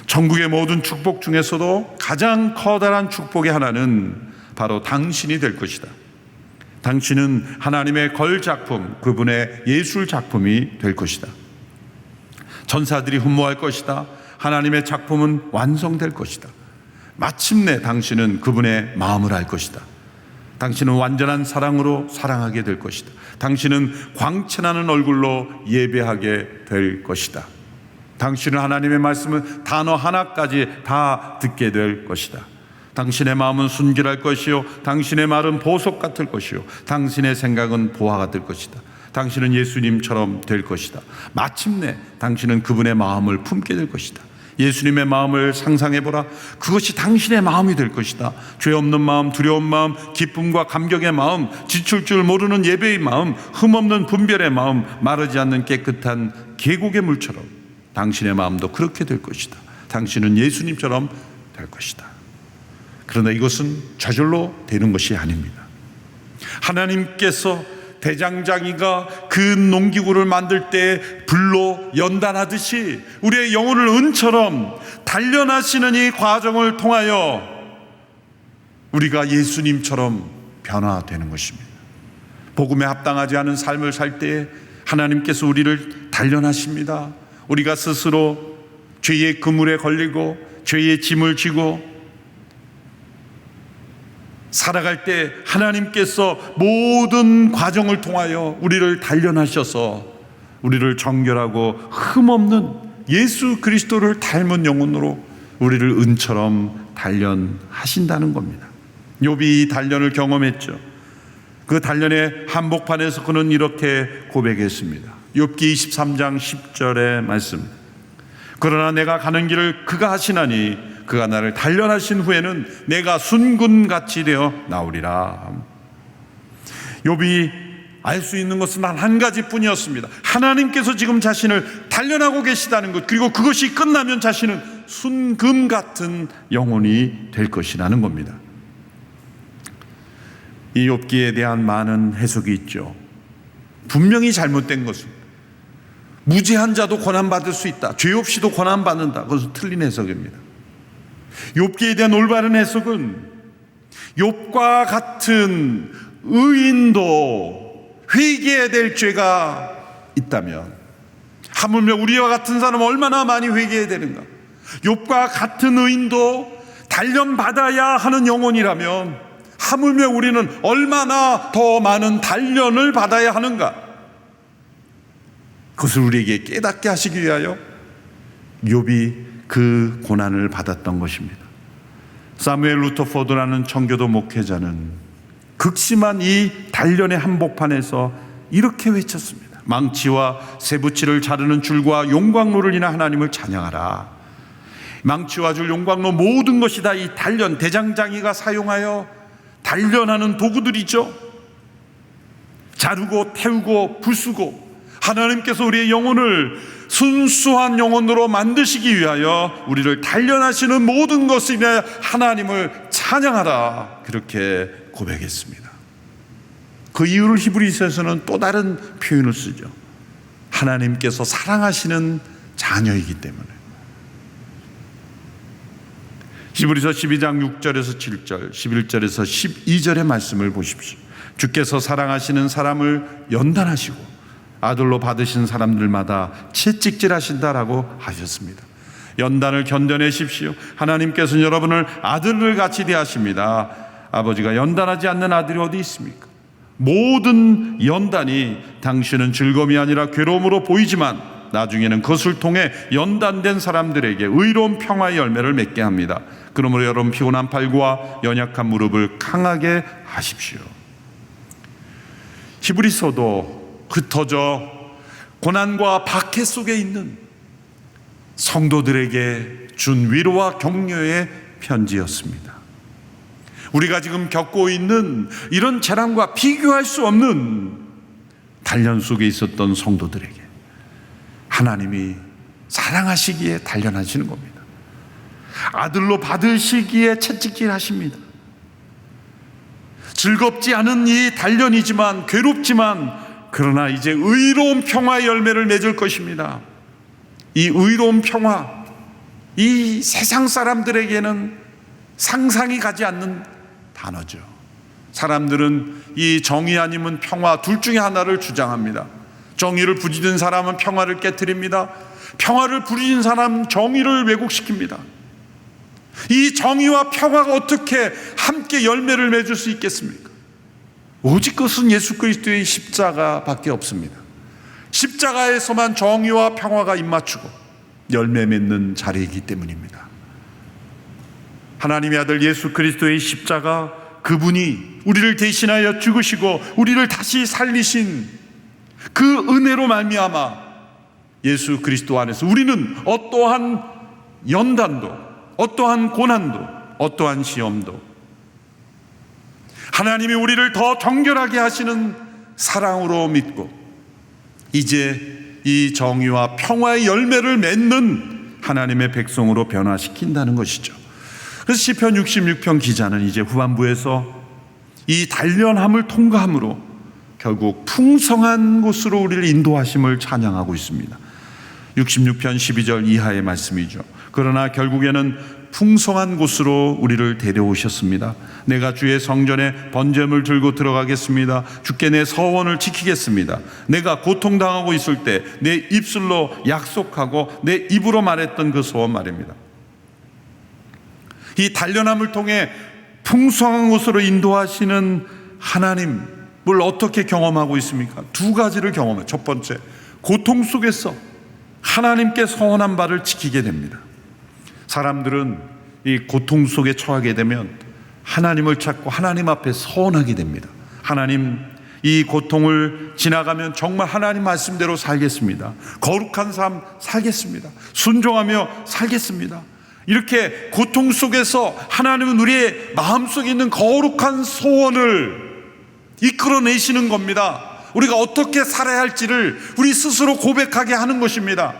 천국의 모든 축복 중에서도 가장 커다란 축복의 하나는 바로 당신이 될 것이다. 당신은 하나님의 걸작품, 그분의 예술 작품이 될 것이다. 천사들이 흠모할 것이다. 하나님의 작품은 완성될 것이다. 마침내 당신은 그분의 마음을 알 것이다. 당신은 완전한 사랑으로 사랑하게 될 것이다. 당신은 광채나는 얼굴로 예배하게 될 것이다. 당신은 하나님의 말씀을 단어 하나까지 다 듣게 될 것이다. 당신의 마음은 순결할 것이요, 당신의 말은 보석 같을 것이요, 당신의 생각은 보화 같을 것이다. 당신은 예수님처럼 될 것이다. 마침내 당신은 그분의 마음을 품게 될 것이다. 예수님의 마음을 상상해보라. 그것이 당신의 마음이 될 것이다. 죄 없는 마음, 두려운 마음, 기쁨과 감격의 마음, 지출 줄 모르는 예배의 마음, 흠없는 분별의 마음, 마르지 않는 깨끗한 계곡의 물처럼 당신의 마음도 그렇게 될 것이다. 당신은 예수님처럼 될 것이다. 그러나 이것은 저절로 되는 것이 아닙니다. 하나님께서 대장장이가 그 농기구를 만들 때 불로 연단하듯이 우리의 영혼을 은처럼 단련하시는 이 과정을 통하여 우리가 예수님처럼 변화되는 것입니다. 복음에 합당하지 않은 삶을 살 때 하나님께서 우리를 단련하십니다. 우리가 스스로 죄의 그물에 걸리고 죄의 짐을 지고 살아갈 때 하나님께서 모든 과정을 통하여 우리를 단련하셔서 우리를 정결하고 흠없는 예수 그리스도를 닮은 영혼으로 우리를 은처럼 단련하신다는 겁니다. 욥이 이 단련을 경험했죠. 그 단련의 한복판에서 그는 이렇게 고백했습니다. 욥기 23장 10절의 말씀. 그러나 내가 가는 길을 그가 하시나니 그가 나를 단련하신 후에는 내가 순금같이 되어 나오리라. 욥이 알 수 있는 것은 단 한 가지뿐이었습니다. 하나님께서 지금 자신을 단련하고 계시다는 것, 그리고 그것이 끝나면 자신은 순금 같은 영혼이 될 것이라는 겁니다. 이 욥기에 대한 많은 해석이 있죠. 분명히 잘못된 것은 무죄한 자도 고난받을 수 있다, 죄 없이도 고난받는다, 그것은 틀린 해석입니다. 욥기에 대한 올바른 해석은 욥과 같은 의인도 회개해야 될 죄가 있다면 하물며 우리와 같은 사람은 얼마나 많이 회개해야 되는가. 욥과 같은 의인도 단련받아야 하는 영혼이라면 하물며 우리는 얼마나 더 많은 단련을 받아야 하는가. 그것을 우리에게 깨닫게 하시기 위하여 욥이 그 고난을 받았던 것입니다. 사무엘 루터포드라는 청교도 목회자는 극심한 이 단련의 한복판에서 이렇게 외쳤습니다. 망치와 쇠붙이를 자르는 줄과 용광로를 인하 하나님을 찬양하라. 망치와 줄, 용광로 모든 것이 다 이 단련, 대장장이가 사용하여 단련하는 도구들이죠. 자르고 태우고 부수고 하나님께서 우리의 영혼을 순수한 영혼으로 만드시기 위하여 우리를 단련하시는 모든 것을 위하여 하나님을 찬양하라, 그렇게 고백했습니다. 그 이유를 히브리서에서는 또 다른 표현을 쓰죠. 하나님께서 사랑하시는 자녀이기 때문에. 히브리서 12장 6절에서 7절, 11절에서 12절의 말씀을 보십시오. 주께서 사랑하시는 사람을 연단하시고 아들로 받으신 사람들마다 채찍질하신다라고 하셨습니다. 연단을 견뎌내십시오. 하나님께서는 여러분을 아들을 같이 대하십니다. 아버지가 연단하지 않는 아들이 어디 있습니까? 모든 연단이 당신은 즐거움이 아니라 괴로움으로 보이지만 나중에는 그것을 통해 연단된 사람들에게 의로운 평화의 열매를 맺게 합니다. 그러므로 여러분 피곤한 팔과 연약한 무릎을 강하게 하십시오. 히브리서도 흩어져 고난과 박해 속에 있는 성도들에게 준 위로와 격려의 편지였습니다. 우리가 지금 겪고 있는 이런 재난과 비교할 수 없는 단련 속에 있었던 성도들에게 하나님이 사랑하시기에 단련하시는 겁니다. 아들로 받으시기에 채찍질 하십니다. 즐겁지 않은 이 단련이지만, 괴롭지만, 그러나 이제 의로운 평화의 열매를 맺을 것입니다. 이 의로운 평화, 이 세상 사람들에게는 상상이 가지 않는 단어죠. 사람들은 이 정의 아니면 평화 둘 중에 하나를 주장합니다. 정의를 부리는 사람은 평화를 깨트립니다. 평화를 부리는 사람은 정의를 왜곡시킵니다. 이 정의와 평화가 어떻게 함께 열매를 맺을 수 있겠습니까? 오직 그것은 예수 그리스도의 십자가밖에 없습니다. 십자가에서만 정의와 평화가 입맞추고 열매 맺는 자리이기 때문입니다. 하나님의 아들 예수 그리스도의 십자가, 그분이 우리를 대신하여 죽으시고 우리를 다시 살리신 그 은혜로 말미암아 예수 그리스도 안에서 우리는 어떠한 연단도, 어떠한 고난도, 어떠한 시험도, 하나님이 우리를 더 정결하게 하시는 사랑으로 믿고 이제 이 정의와 평화의 열매를 맺는 하나님의 백성으로 변화시킨다는 것이죠. 그래서 시편 66편 기자는 이제 후반부에서 이 단련함을 통과함으로 결국 풍성한 곳으로 우리를 인도하심을 찬양하고 있습니다. 66편 12절 이하의 말씀이죠. 그러나 결국에는 풍성한 곳으로 우리를 데려오셨습니다. 내가 주의 성전에 번제물 들고 들어가겠습니다. 주께 내 서원을 지키겠습니다. 내가 고통당하고 있을 때 내 입술로 약속하고 내 입으로 말했던 그 소원 말입니다. 이 단련함을 통해 풍성한 곳으로 인도하시는 하나님을 어떻게 경험하고 있습니까? 두 가지를 경험해요. 첫 번째, 고통 속에서 하나님께 서원한 바를 지키게 됩니다. 사람들은 이 고통 속에 처하게 되면 하나님을 찾고 하나님 앞에 서원하게 됩니다. 하나님, 이 고통을 지나가면 정말 하나님 말씀대로 살겠습니다. 거룩한 삶 살겠습니다. 순종하며 살겠습니다. 이렇게 고통 속에서 하나님은 우리의 마음속에 있는 거룩한 소원을 이끌어내시는 겁니다. 우리가 어떻게 살아야 할지를 우리 스스로 고백하게 하는 것입니다.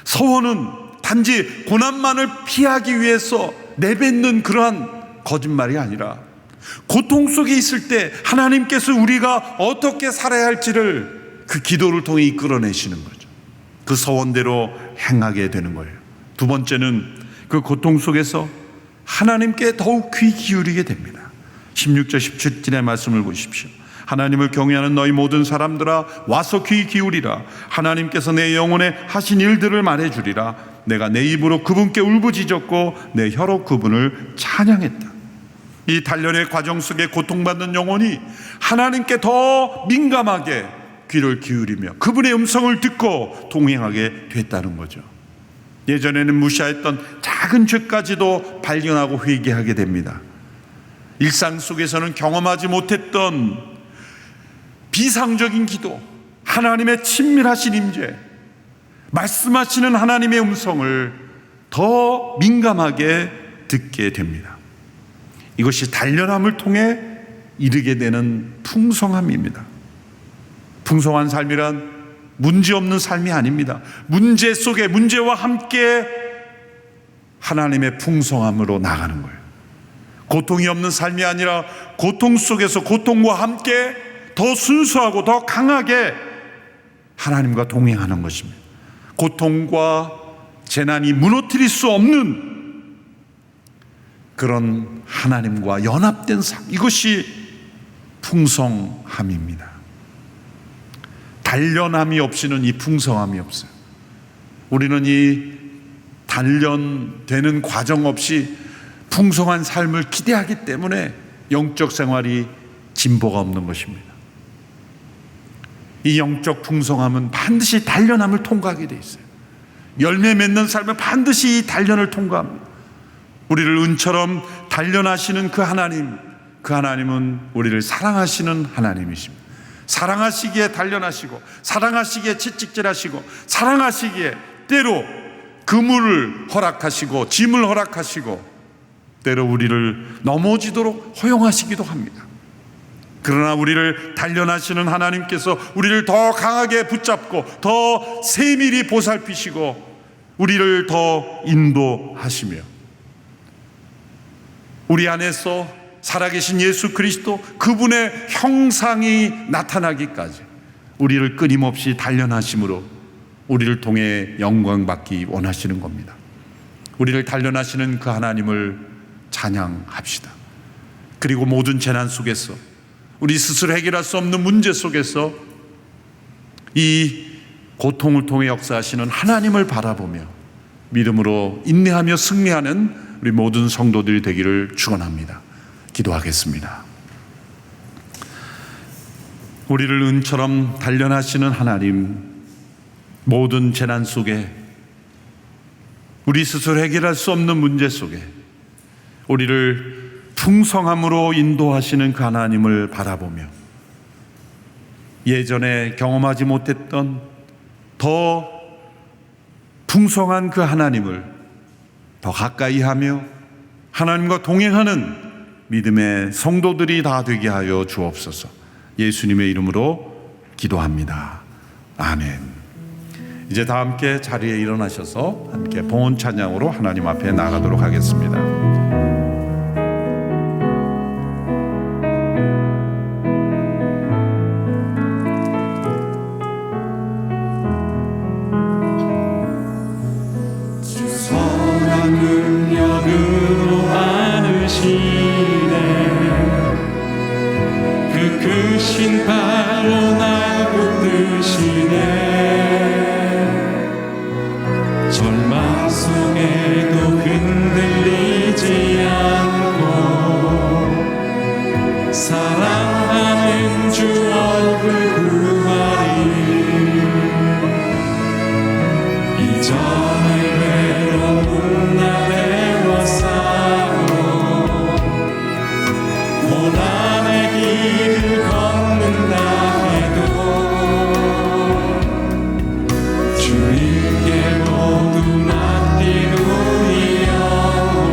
서원은 단지 고난만을 피하기 위해서 내뱉는 그러한 거짓말이 아니라 고통 속에 있을 때 하나님께서 우리가 어떻게 살아야 할지를 그 기도를 통해 이끌어내시는 거죠. 그 서원대로 행하게 되는 거예요. 두 번째는 그 고통 속에서 하나님께 더욱 귀 기울이게 됩니다. 16절 17절의 말씀을 보십시오. 하나님을 경외하는 너희 모든 사람들아 와서 귀 기울이라. 하나님께서 내 영혼에 하신 일들을 말해주리라. 내가 내 입으로 그분께 울부짖었고 내 혀로 그분을 찬양했다. 이 단련의 과정 속에 고통받는 영혼이 하나님께 더 민감하게 귀를 기울이며 그분의 음성을 듣고 동행하게 됐다는 거죠. 예전에는 무시했던 작은 죄까지도 발견하고 회개하게 됩니다. 일상 속에서는 경험하지 못했던 비상적인 기도, 하나님의 친밀하신 임재, 말씀하시는 하나님의 음성을 더 민감하게 듣게 됩니다. 이것이 단련함을 통해 이르게 되는 풍성함입니다. 풍성한 삶이란 문제없는 삶이 아닙니다. 문제 속에 문제와 함께 하나님의 풍성함으로 나가는 거예요. 고통이 없는 삶이 아니라 고통 속에서 고통과 함께 더 순수하고 더 강하게 하나님과 동행하는 것입니다. 고통과 재난이 무너뜨릴 수 없는 그런 하나님과 연합된 삶, 이것이 풍성함입니다. 단련함이 없이는 이 풍성함이 없어요. 우리는 이 단련되는 과정 없이 풍성한 삶을 기대하기 때문에 영적 생활이 진보가 없는 것입니다. 이 영적 풍성함은 반드시 단련함을 통과하게 돼 있어요. 열매 맺는 삶은 반드시 이 단련을 통과합니다. 우리를 은처럼 단련하시는 그 하나님은 우리를 사랑하시는 하나님이십니다. 사랑하시기에 단련하시고, 사랑하시기에 채찍질하시고, 사랑하시기에 때로 그물을 허락하시고 짐을 허락하시고 때로 우리를 넘어지도록 허용하시기도 합니다. 그러나 우리를 단련하시는 하나님께서 우리를 더 강하게 붙잡고 더 세밀히 보살피시고 우리를 더 인도하시며 우리 안에서 살아계신 예수 그리스도 그분의 형상이 나타나기까지 우리를 끊임없이 단련하심으로 우리를 통해 영광받기 원하시는 겁니다. 우리를 단련하시는 그 하나님을 찬양합시다. 그리고 모든 재난 속에서 우리 스스로 해결할 수 없는 문제 속에서 이 고통을 통해 역사하시는 하나님을 바라보며 믿음으로 인내하며 승리하는 우리 모든 성도들이 되기를 축원합니다. 기도하겠습니다. 우리를 은처럼 단련하시는 하나님, 모든 재난 속에 우리 스스로 해결할 수 없는 문제 속에 우리를 풍성함으로 인도하시는 그 하나님을 바라보며 예전에 경험하지 못했던 더 풍성한 그 하나님을 더 가까이 하며 하나님과 동행하는 믿음의 성도들이 다 되게 하여 주옵소서. 예수님의 이름으로 기도합니다. 아멘. 이제 다 함께 자리에 일어나셔서 함께 봉헌 찬양으로 하나님 앞에 나가도록 하겠습니다. 능력으로 안으시네 그 크신 발로 날 붙드시네 절망 속에도 흔들리지 않고 사랑하는 주 얼굴 구하리 이전의 외로운 날에 고난의 길을 걷는다 해도 주님께 모두 맡기누리 영혼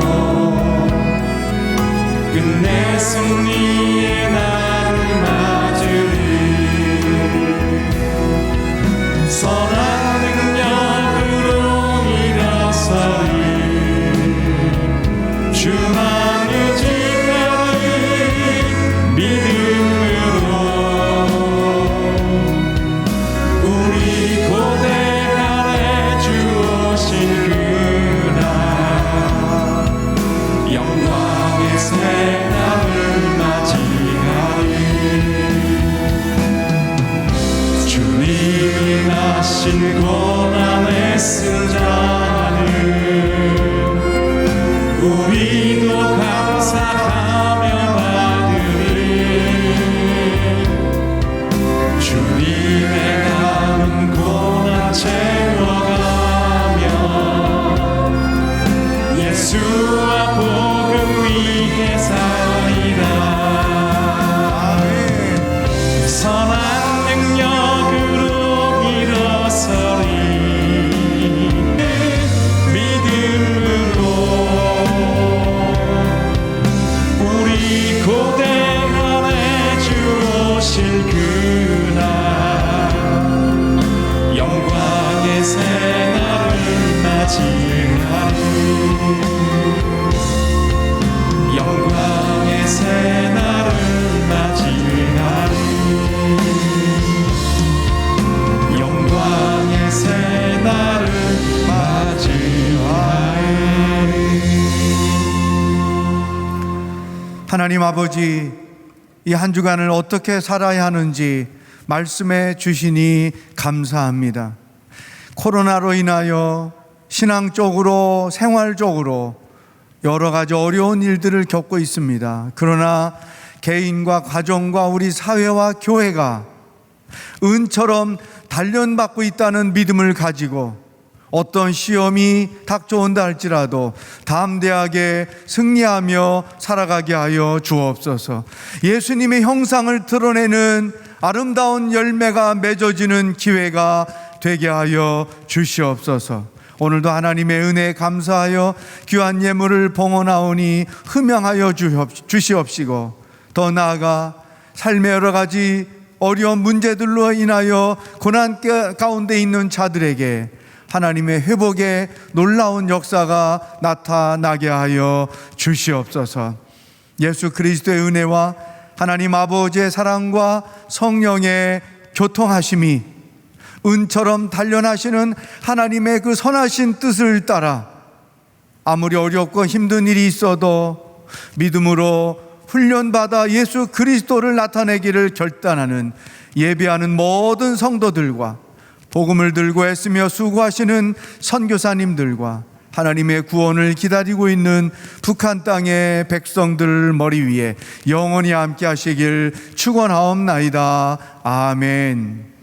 끝내 승리의 날을 맞으리 선한 능력으로 일어서리 주만 의지하리 믿음으로 우리 고대 안에 주오신 그날 영광의 새날을 맞이하리 주님이 나신 고난의 승자는 우리도 감사하며 받으리 주님의 남은 고난 채워가며 예수와 복음 위에 살리라 선한 능력으로 일어서리 믿음으로 우리 고대 안에 주오실 그날 영광의 새날을 맞이하리 영광의 새날을 맞이하리 영광의 새날을 맞이하리 하나님 아버지, 이 한 주간을 어떻게 살아야 하는지 말씀해 주시니 감사합니다. 코로나로 인하여 신앙적으로 생활적으로 여러 가지 어려운 일들을 겪고 있습니다. 그러나 개인과 가정과 우리 사회와 교회가 은처럼 단련받고 있다는 믿음을 가지고 어떤 시험이 닥쳐온다 할지라도 담대하게 승리하며 살아가게 하여 주옵소서. 예수님의 형상을 드러내는 아름다운 열매가 맺어지는 기회가 되게 하여 주시옵소서. 오늘도 하나님의 은혜에 감사하여 귀한 예물을 봉헌하오니 흠양하여 주시옵시고, 더 나아가 삶의 여러 가지 어려운 문제들로 인하여 고난 가운데 있는 자들에게 하나님의 회복의 놀라운 역사가 나타나게 하여 주시옵소서. 예수 그리스도의 은혜와 하나님 아버지의 사랑과 성령의 교통하심이 은처럼 단련하시는 하나님의 그 선하신 뜻을 따라 아무리 어렵고 힘든 일이 있어도 믿음으로 훈련받아 예수 그리스도를 나타내기를 결단하는 예배하는 모든 성도들과 복음을 들고 애쓰며 수고하시는 선교사님들과 하나님의 구원을 기다리고 있는 북한 땅의 백성들 머리 위에 영원히 함께 하시길 축원하옵나이다. 아멘.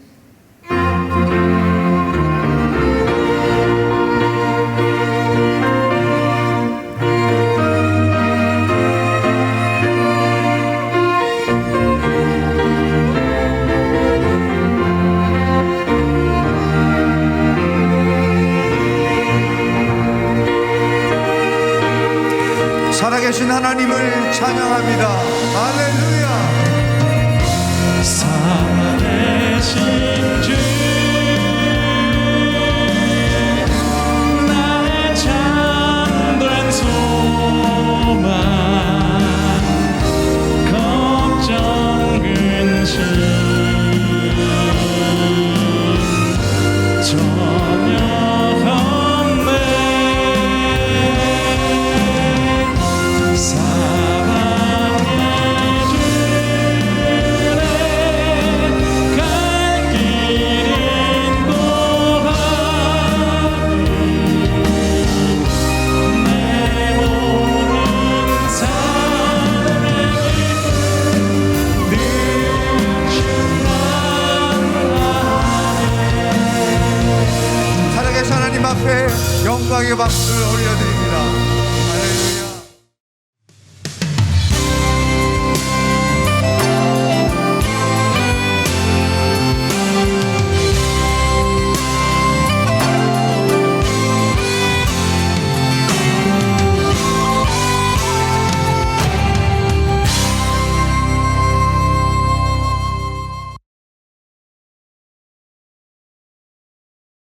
살아계신 하나님을 찬양합니다. 할렐루야. 살아계신 주 나의 참된 소망 걱정 근심 전혀 없네. 살아계신 하나님 앞에 영광의 박수를 올려드립니다.